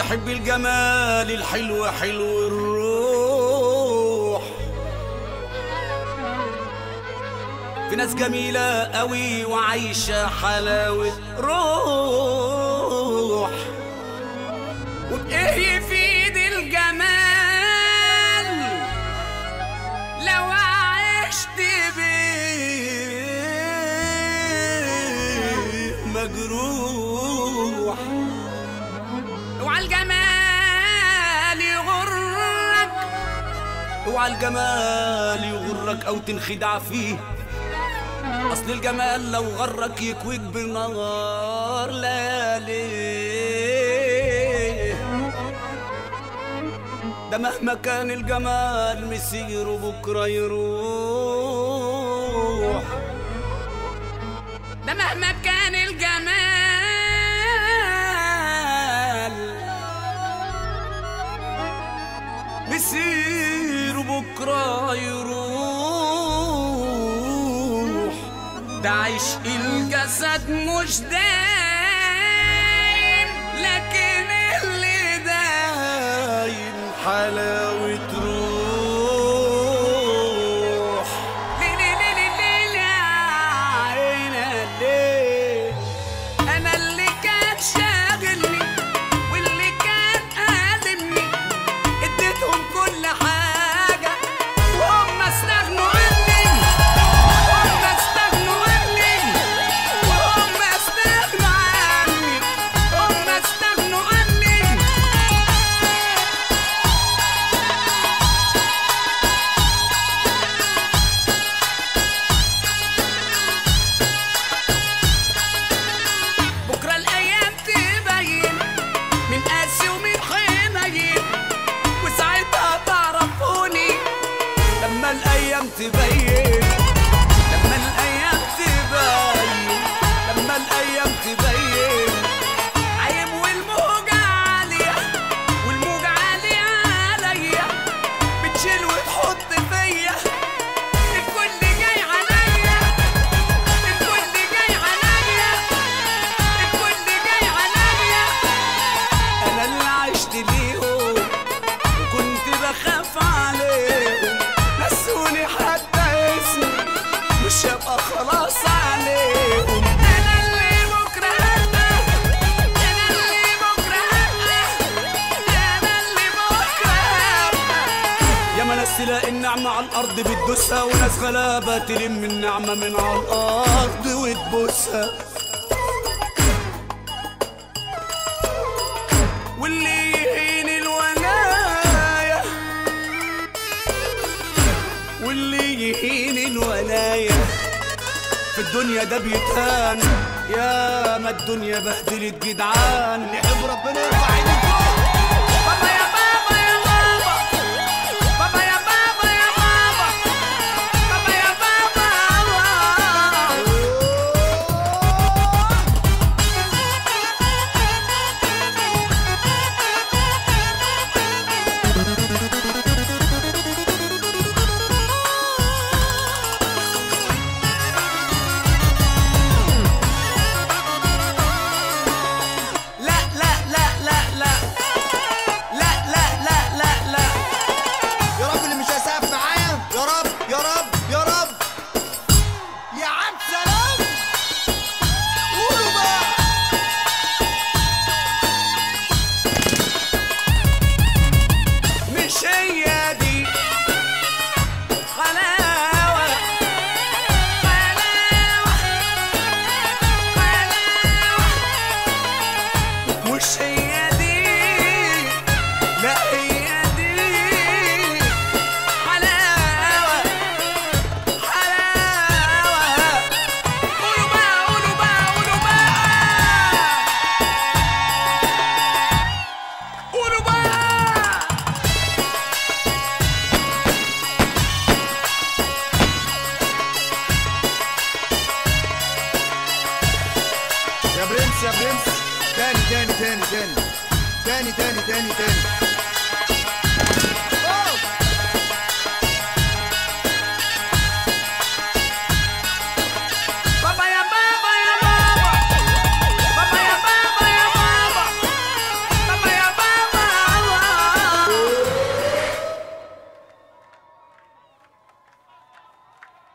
بحب الجمال الحلو حلو الروح. في ناس جميلة قوي وعايشة حلاوة روح. وبإيه يفيد الجمال لو عشت بيه مجروح. اوعى الجمال يغرك، اوعى الجمال يغرك او تنخدع فيه. اصل الجمال لو غرك يكويك بالنهار لياليه. ده مهما كان الجمال مسيره بكره يروح. ده مهما كان الجمال مسيره بكره يروح. ده عشق الجسد مش دايم، لكن اللي دايم حلاوة روح. ليه يا عينا ليه؟ أنا اللي كان شاغلني واللي كان قادمني اديتهم كل حاجة وهم استغنوا عني. وهم استغنوا عني. وهم استغنوا عني. هم استغنوا عني. بكرة الأيام تبين من قاسي ومن حنين، وساعتها تعرفوني لما الأيام تبين. لما الأيام تبين. لما الأيام تبين. عيب والموجة عالية والموجة عالية عليا، بتشيل وتحط فيا. الكل جاي عليا. الكل جاي عليا. الكل جاي عليا. أنا اللي عشت ليهم وكنت بخاف عليهم، نسوني حتى اسمي مش هبقى خلاص عليهم. أنا اللي بكرة هبقى. أنا اللي بكرة هبقى. أنا اللي بكرة هبقى. ياما ناس تلاقي النعمة على الأرض بتدوسها، وناس غلابة تلم النعمة من على الأرض وتبوسها. واللي يهين الولاية، واللي يهين الولاية في الدنيا ده بيتهان. يا ما الدنيا بهدلت جدعان. اللي يحب ربنا يرفع ايده فوق. بابا يا بابا يا بابا. بابا يا بابا يا بابا. بابا يا بابا. لا لا لا لا لا. لا لا لا لا لا. يا رب اللي مش هيسقف معايا يا رب يا رب يا رب. يا عم سلام. قولوا بقى. مش هي دي حلاوة. حلاوة. حلاوة. مش هي دي. لا هي دي حلاوة. حلاوة. قولوا بقى قولوا بقى قولوا بقى. قولوا بقى. يا برنس يا برنس. تاني تاني تاني تاني تاني تاني تاني تاني.